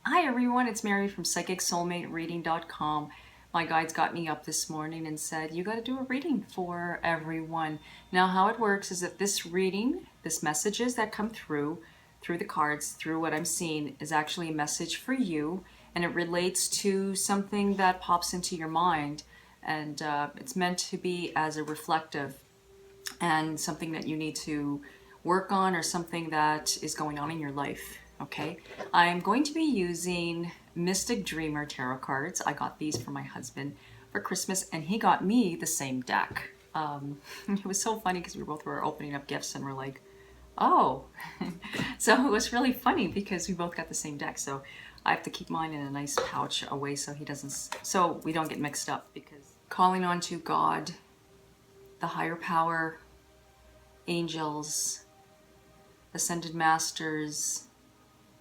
Hi everyone, it's Mary from PsychicSoulmateReading.com. My guides got me up this morning and said, you got to do a reading for everyone. Now how it works is that this reading, this messages that come through the cards, through what I'm seeing, is actually a message for you, and it relates to something that pops into your mind, and it's meant to be as a reflective and something that you need to work on, or something that is going on in your life. Okay, I'm going to be using Mystic Dreamer tarot cards. I got these for my husband for Christmas, and he got me the same deck. It was so funny because we both were opening up gifts and we're like, oh. So it was really funny because we both got the same deck. So I have to keep mine in a nice pouch away so he doesn't, so we don't get mixed up. Because calling on to God, the higher power, angels, ascended masters,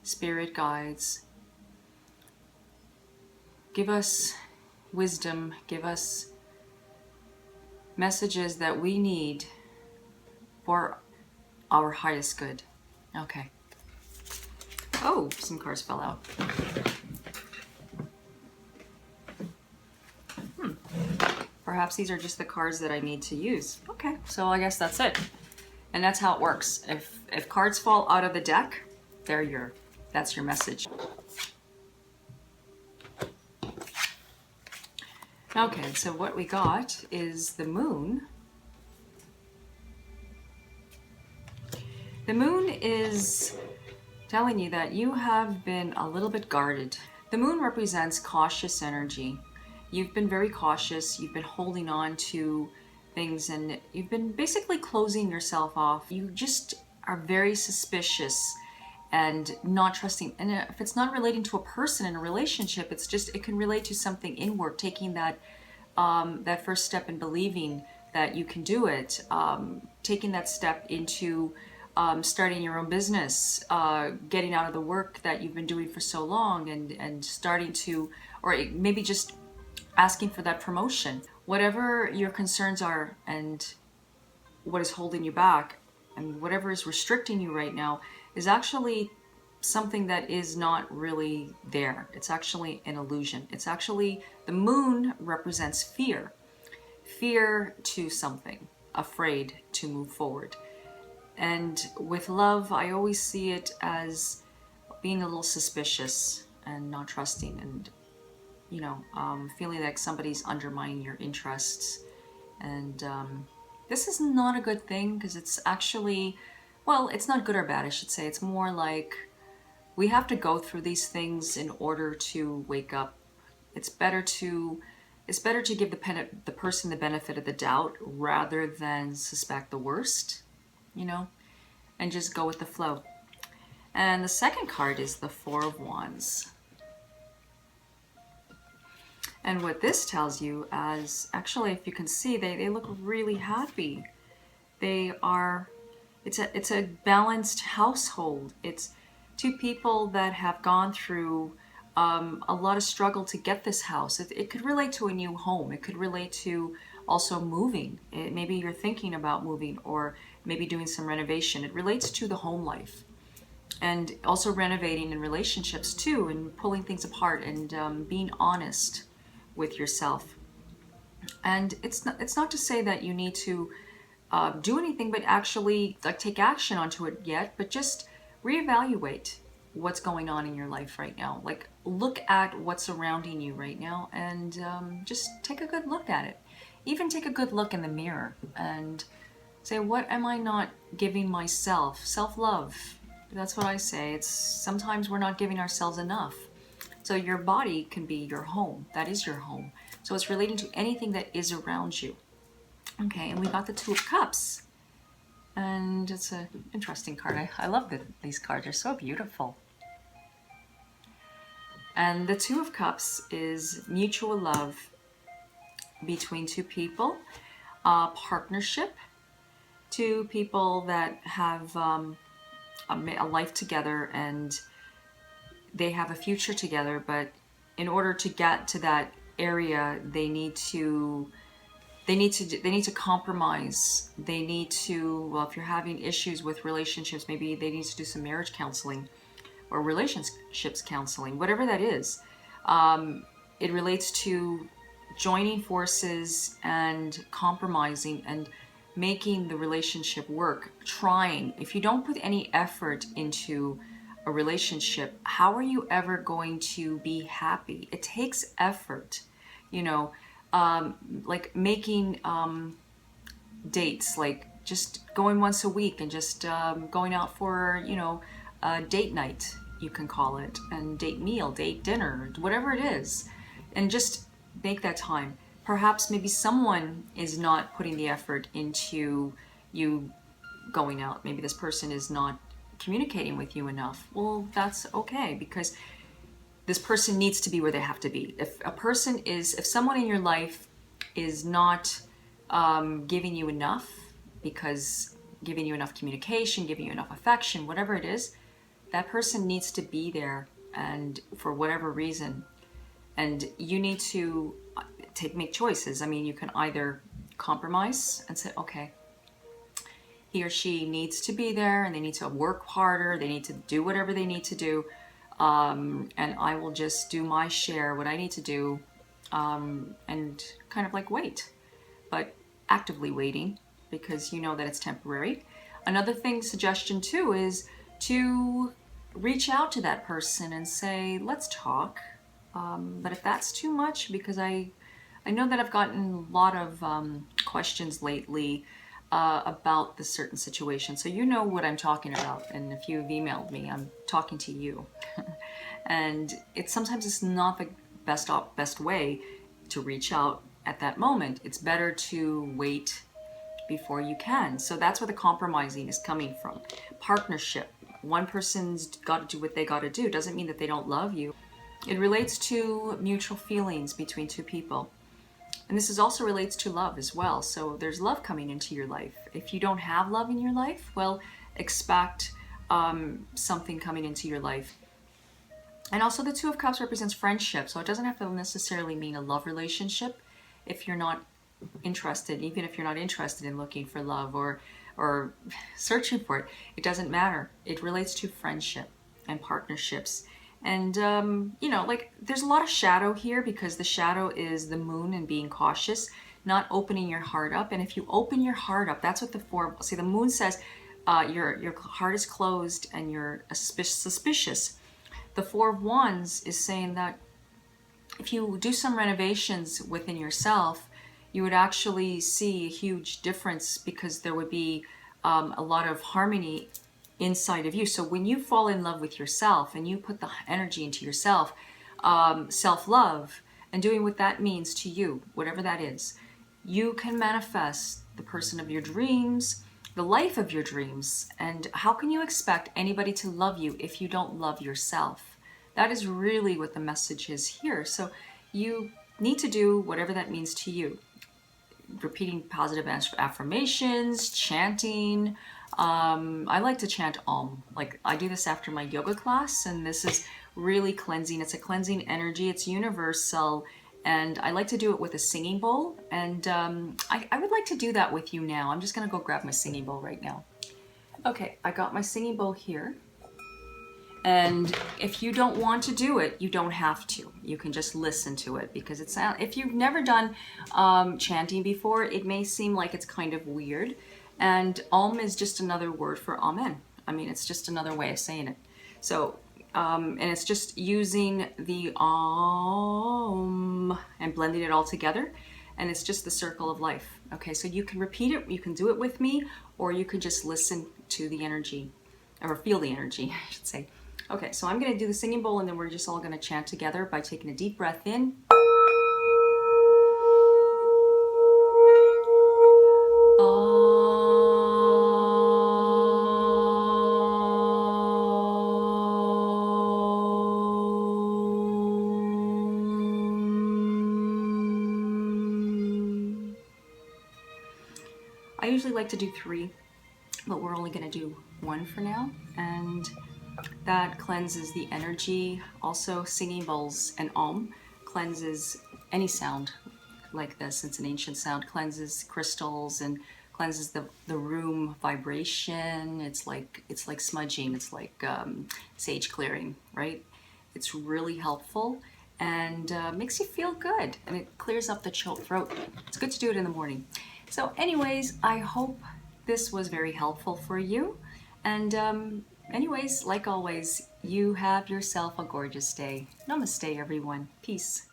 spirit guides, give us wisdom, give us messages that we need for our highest good. Okay. Oh, some cards fell out. Perhaps these are just the cards that I need to use. Okay, so I guess that's it. And that's how it works. If cards fall out of the deck, that's your message. Okay, so what we got is the moon. The moon is telling you that you have been a little bit guarded. The moon represents cautious energy. You've been very cautious. You've been holding on to things, and you've been basically closing yourself off. You just are very suspicious and not trusting. And if it's not relating to a person in a relationship, it's just, it can relate to something inward, taking that that first step in believing that you can do it, taking that step into starting your own business, getting out of the work that you've been doing for so long, and starting to, or maybe just asking for that promotion. Whatever your concerns are and what is holding you back and whatever is restricting you right now is actually something that is not really there. It's actually an illusion. It's actually, the moon represents fear. Fear to something, afraid to move forward. And with love, I always see it as being a little suspicious and not trusting, and feeling like somebody's undermining your interests. And this is not a good thing, because it's actually, well, it's not good or bad, I should say. It's more like we have to go through these things in order to wake up. It's better to give the person the benefit of the doubt rather than suspect the worst, and just go with the flow. And the second card is the Four of Wands. And what this tells you, as actually, if you can see, they look really happy. It's a balanced household. It's two people that have gone through a lot of struggle to get this house. It could relate to a new home. It could relate to also moving. Maybe you're thinking about moving, or maybe doing some renovation. It relates to the home life. And also renovating in relationships too, and pulling things apart, and being honest with yourself. And it's not to say that you need to do anything, but actually take action onto it yet, but just reevaluate what's going on in your life right now. Like, look at what's surrounding you right now, and just take a good look at it. Even take a good look in the mirror and say, what am I not giving myself? Self-love. That's what I say. It's sometimes we're not giving ourselves enough. So your body can be your home. That is your home. So it's relating to anything that is around you. Okay, and we got the Two of Cups. And it's an interesting card. I love these cards. They're so beautiful. And the Two of Cups is mutual love between two people, partnership, two people that have a life together, and they have a future together, but in order to get to that area, they need to compromise. They need to, well, if you're having issues with relationships, maybe they need to do some marriage counseling. or relationships counseling, whatever that is. It relates to joining forces and compromising and making the relationship work, trying. If you don't put any effort into a relationship, how are you ever going to be happy? It takes effort, you know, like making dates, like just going once a week and just going out for, a date night, you can call it, and date meal, date dinner, whatever it is, and just make that time. Perhaps maybe someone is not putting the effort into you going out. Maybe this person is not communicating with you enough. Well, that's okay, because this person needs to be where they have to be. If someone in your life is not giving you enough, because giving you enough communication, giving you enough affection, whatever it is, that person needs to be there, and for whatever reason. And you need to make choices. I mean, you can either compromise and say, okay, he or she needs to be there and they need to work harder, they need to do whatever they need to do, and I will just do my share, what I need to do, and kind of like wait, but actively waiting, because you know that it's temporary. Another suggestion too, is to reach out to that person and say, let's talk. But if that's too much, because I know that I've gotten a lot of questions lately about this certain situation. So you know what I'm talking about. And if you've emailed me, I'm talking to you. And sometimes it's not the best way to reach out at that moment. It's better to wait before you can. So that's where the compromising is coming from. Partnership. One person's got to do what they got to do. Doesn't mean that they don't love you. It relates to mutual feelings between two people. And this also relates to love as well. So there's love coming into your life. If you don't have love in your life, well, expect something coming into your life. And also the Two of Cups represents friendship. So it doesn't have to necessarily mean a love relationship if you're not interested, even if you're not interested in looking for love or searching for it. It doesn't matter. It relates to friendship and partnerships. And, like there's a lot of shadow here, because the shadow is the moon and being cautious, not opening your heart up. And if you open your heart up, that's what the moon says, your heart is closed and you're suspicious. The Four of Wands is saying that if you do some renovations within yourself, you would actually see a huge difference, because there would be a lot of harmony inside of you. So when you fall in love with yourself and you put the energy into yourself, self-love, and doing what that means to you, whatever that is, you can manifest the person of your dreams, the life of your dreams. And how can you expect anybody to love you if you don't love yourself? That is really what the message is here. So you need to do whatever that means to you. Repeating positive affirmations, chanting. I like to chant Om. Like I do this after my yoga class, and this is really cleansing. It's a cleansing energy. It's universal. And I like to do it with a singing bowl. And I would like to do that with you now. I'm just going to go grab my singing bowl right now. Okay, I got my singing bowl here. And if you don't want to do it, you don't have to. You can just listen to it, because if you've never done chanting before, it may seem like it's kind of weird. And Om is just another word for Amen. I mean, it's just another way of saying it. So, and it's just using the Om and blending it all together. And it's just the circle of life. Okay, so you can repeat it, you can do it with me, or you can just listen to the energy, or feel the energy, I should say. Okay, so I'm going to do the singing bowl, and then we're just all going to chant together by taking a deep breath in. I usually like to do 3, but we're only going to do 1 for now, and that cleanses the energy. Also, singing bowls and Om cleanses any sound like this. It's an ancient sound, cleanses crystals and cleanses the room vibration. It's like smudging. It's like sage clearing, right? It's really helpful and makes you feel good, and it clears up the choked throat. It's good to do it in the morning. So anyways, I hope this was very helpful for you. And anyways, like always, you have yourself a gorgeous day. Namaste, everyone. Peace.